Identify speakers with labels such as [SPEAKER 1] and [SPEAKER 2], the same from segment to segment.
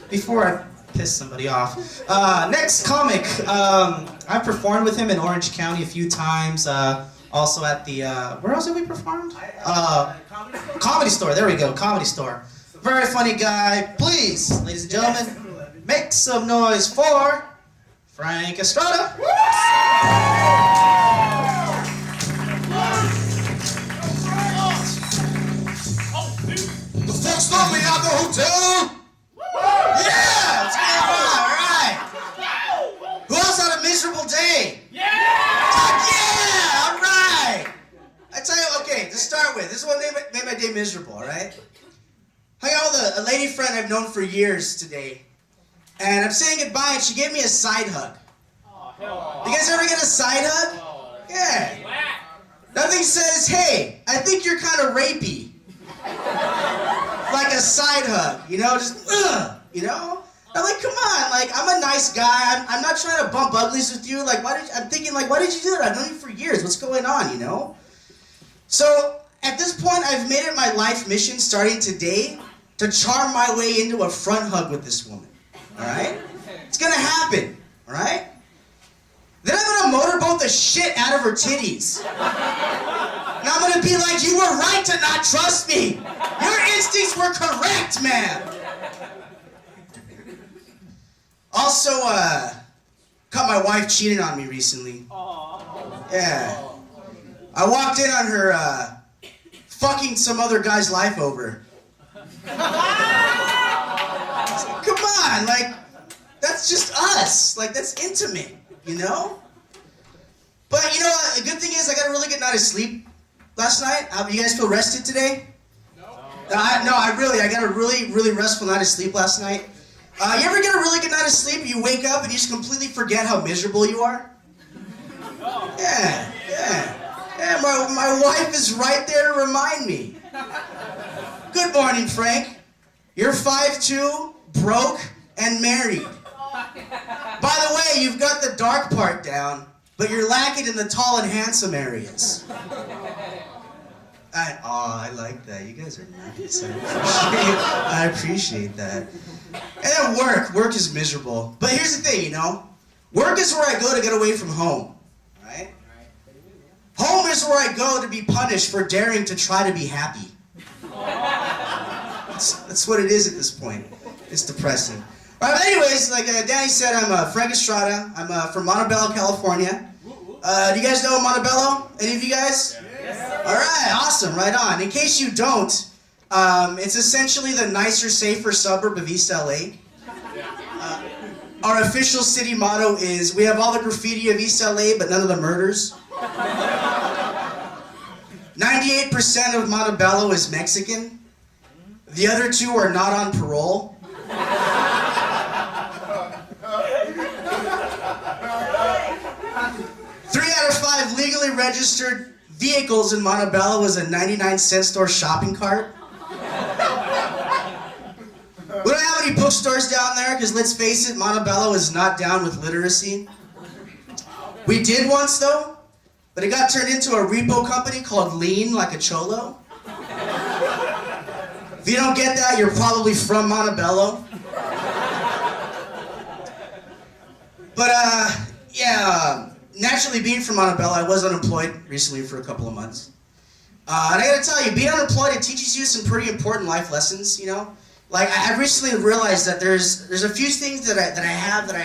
[SPEAKER 1] Before I piss somebody off. Next comic. I've performed with him in Orange County a few times. Also at the, where else have we performed? Comedy Store, there we go, Comedy Store. Very funny guy. Please, ladies and gentlemen, make some noise for Frank Estrada.
[SPEAKER 2] The folks know me at the hotel.
[SPEAKER 1] Yeah! It's going on, all right. Who else had a miserable day? Yeah! All right. I tell you, okay, to start with, this is what made my day miserable, all right? Hung out with a lady friend I've known for years today, and I'm saying goodbye, and she gave me a side hug. You guys ever get a side hug? Yeah. Nothing says, hey, I think you're kind of rapey. Like a side hug, you know, just, you know? I'm like, come on, like, I'm a nice guy. I'm not trying to bump uglies with you. Like, I'm thinking, like, why did you do that? I've known you for years. What's going on, you know? So, at this point, I've made it my life mission, starting today, to charm my way into a front hug with this woman, all right? It's gonna happen, all right? Then I'm gonna motorboat the shit out of her titties. And I'm gonna be like, you were right to not trust me. Your instincts were correct, man. Also, caught my wife cheating on me recently. Yeah. I walked in on her, fucking some other guy's life over. Come on, like, that's just us. Like, that's intimate, you know? But, you know, the good thing is I got a really good night of sleep last night. You guys feel rested today? No, I got a really restful night of sleep last night. You ever get a really good night of sleep and you wake up and you just completely forget how miserable you are? Yeah, my wife is right there to remind me. Good morning, Frank. You're 5'2", broke, and married. By the way, you've got the dark part down, but you're lacking in the tall and handsome areas. I like that. You guys are nice. I appreciate that. And then work is miserable. But here's the thing, you know, work is where I go to get away from home, right? Home is where I go to be punished for daring to try to be happy. That's what it is at this point. It's depressing. All right, but anyways, like Danny said, I'm Frank Estrada. I'm from Montebello, California. Do you guys know Montebello? Any of you guys? All right, awesome, right on. In case you don't, it's essentially the nicer, safer suburb of East LA. Our official city motto is, we have all the graffiti of East LA, but none of the murders. 98% of Montebello is Mexican. The other two are not on parole. 3 out of 5 legally registered vehicles in Montebello is a 99-cent store shopping cart. We don't have any bookstores down there because, let's face it, Montebello is not down with literacy. We did once, though, but it got turned into a repo company called Lean Like a Cholo. If you don't get that, you're probably from Montebello. But, naturally, being from Montebello, I was unemployed recently for a couple of months. And I gotta tell you, being unemployed, it teaches you some pretty important life lessons, you know? Like, I recently realized that there's a few things that I have that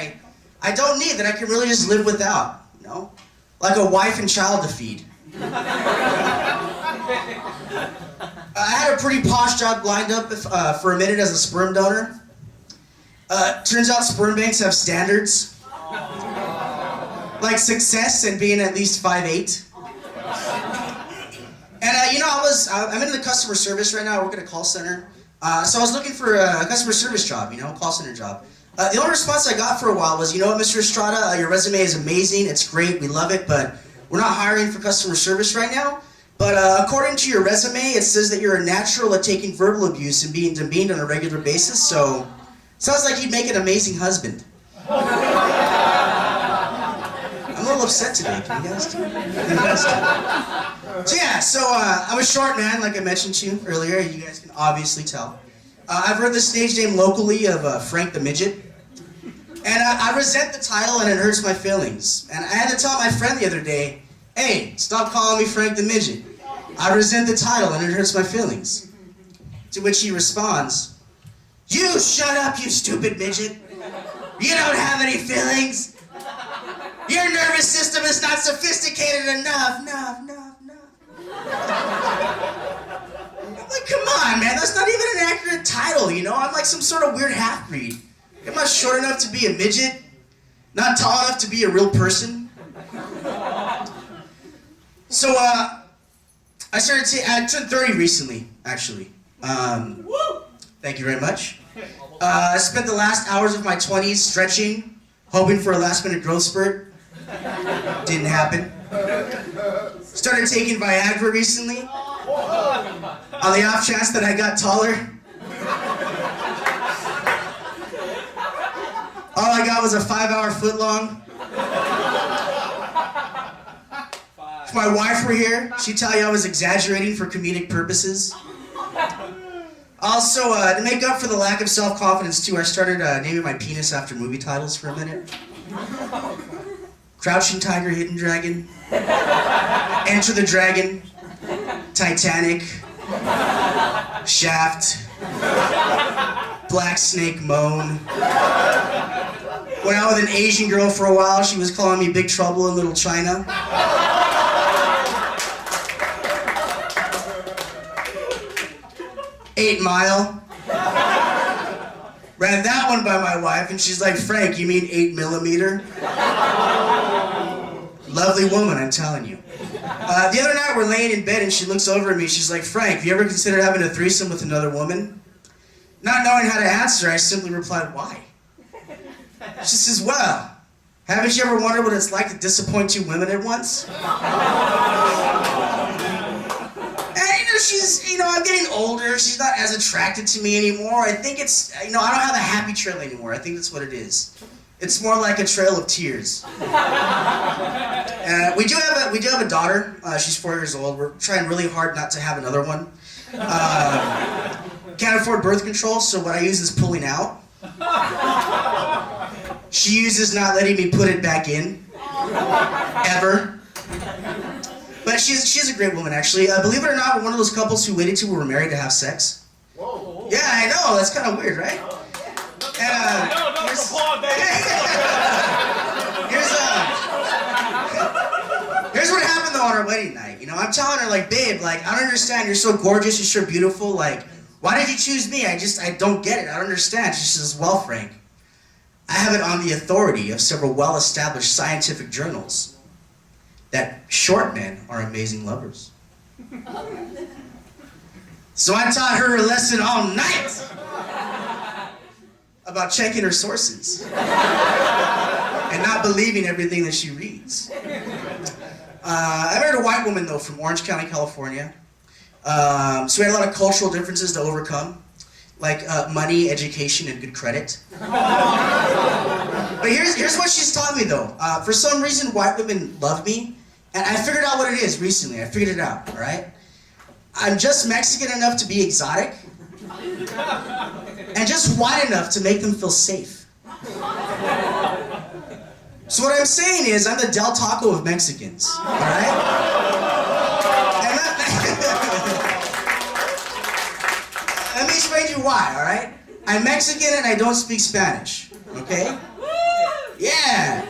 [SPEAKER 1] I don't need, that I can really just live without, you know? Like a wife and child to feed. I had a pretty posh job lined up for a minute as a sperm donor. Turns out sperm banks have standards. Like success and being at least 5'8". And you know, I'm in the customer service right now. I work at a call center. So I was looking for a customer service job, you know, call center job. The only response I got for a while was, you know what, Mr. Estrada, your resume is amazing, it's great, we love it, but we're not hiring for customer service right now. But according to your resume, it says that you're a natural at taking verbal abuse and being demeaned on a regular basis, so sounds like you'd make an amazing husband. I'm a little upset today, can you guys do it? So yeah, I'm a short man, like I mentioned to you earlier, you guys can obviously tell. I've heard the stage name locally of Frank the Midget. And I resent the title and it hurts my feelings. And I had to tell my friend the other day, hey, stop calling me Frank the Midget. I resent the title and it hurts my feelings. To which he responds, you shut up, you stupid midget. You don't have any feelings. Your nervous system is not sophisticated enough. No. I'm like, come on, man, that's not even an accurate title, you know? I'm like some sort of weird half-breed. I'm not short enough to be a midget, not tall enough to be a real person. So, I turned 30 recently, actually. Thank you very much. I spent the last hours of my 20s stretching, hoping for a last-minute growth spurt. Didn't happen. Started taking Viagra recently, on the off chance that I got taller. All I got was a 5-hour footlong. If my wife were here, she'd tell you I was exaggerating for comedic purposes. Also, to make up for the lack of self-confidence too, I started naming my penis after movie titles for a minute. Crouching Tiger, Hidden Dragon, Enter the Dragon, Titanic, Shaft, Black Snake Moan. Went out with an Asian girl for a while. She was calling me Big Trouble in Little China. Eight Mile. Ran that one by my wife, and she's like, Frank, you mean 8 millimeter? Lovely woman, I'm telling you. The other night, we're laying in bed, and she looks over at me. She's like, Frank, have you ever considered having a threesome with another woman? Not knowing how to answer, I simply replied, why? She says, well, haven't you ever wondered what it's like to disappoint 2 women at once? And, I'm getting older. She's not as attracted to me anymore. I think it's, I don't have a happy trail anymore. I think that's what it is. It's more like a trail of tears. We do have a daughter. She's 4 years old. We're trying really hard not to have another one. Can't afford birth control, so what I use is pulling out. She uses not letting me put it back in. Ever. But she's a great woman, actually. Believe it or not, we're one of those couples who waited till we were married to have sex.
[SPEAKER 2] Whoa.
[SPEAKER 1] Yeah, I know. That's kind of weird, right? And, here's what happened, though, on our wedding night. I'm telling her, like, babe, like, I don't understand. You're so gorgeous. You're so beautiful. Like, why did you choose me? I don't get it. I don't understand. She says, well, Frank, I have it on the authority of several well-established scientific journals that short men are amazing lovers. So I taught her a lesson all night about checking her sources and not believing everything that she reads. I married a white woman, though, from Orange County, California. So we had a lot of cultural differences to overcome, like money, education, and good credit. But here's what she's taught me, though. For some reason, white women love me. And I figured out what it is recently. I figured it out, all right? I'm just Mexican enough to be exotic, and just white enough to make them feel safe. So what I'm saying is, I'm the Del Taco of Mexicans, all right? And let me explain to you why, all right? I'm Mexican and I don't speak Spanish, okay? Yeah.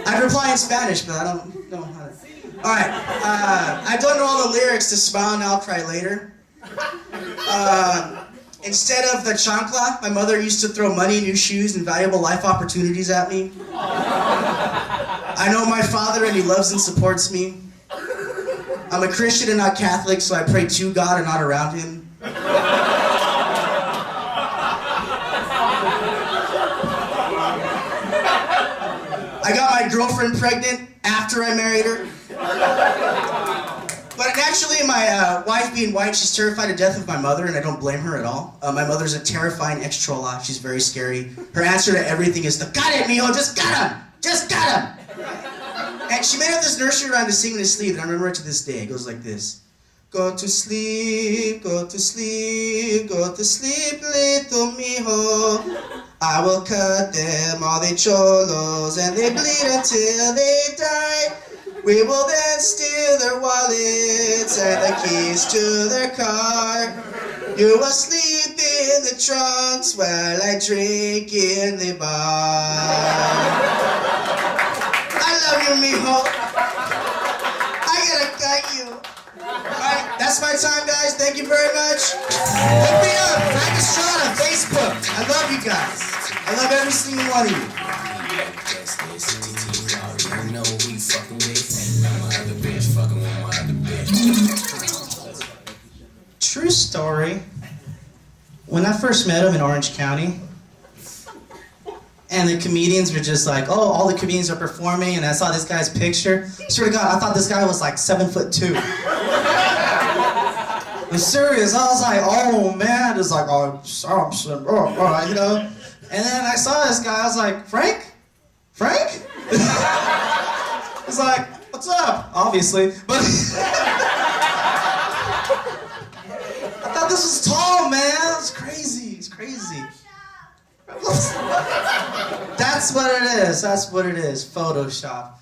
[SPEAKER 1] I'd reply in Spanish, but I don't know how to. All right. I don't know all the lyrics to Smile Now, Cry Later. Instead of the chancla, my mother used to throw money, new shoes, and valuable life opportunities at me. I know my father, and he loves and supports me. I'm a Christian and not Catholic, so I pray to God and not around him. I got my girlfriend pregnant after I married her. But naturally, my wife being white, she's terrified to death of my mother, and I don't blame her at all. My mother's a terrifying ex-chola. She's very scary. Her answer to everything is, got it, mijo, just got him! Just got him! And she made up this nursery rhyme to sing in his sleeve, and I remember it to this day. It goes like this. Go to sleep, go to sleep, go to sleep, little mijo. I will cut them all the cholos and they bleed until they die. We will then steal their wallets and the keys to their car. You will sleep in the trunks while I drink in the bar. I love you, mijo. I gotta cut you. Alright, that's my time, guys. Thank you very much. Look me up, Frank Estrada on Facebook. I love you guys. I love every single one of you. True story. When I first met him in Orange County, and the comedians were just like, oh, all the comedians are performing, and I saw this guy's picture. Swear to God, I thought this guy was like 7'2". I'm serious. I was like, oh man, it's like, oh, you know. And then I saw this guy. I was like, Frank? Frank? I was like, what's up? Obviously, but I thought this was tall, man. It's crazy. It's crazy. That's what it is. That's what it is. Photoshop.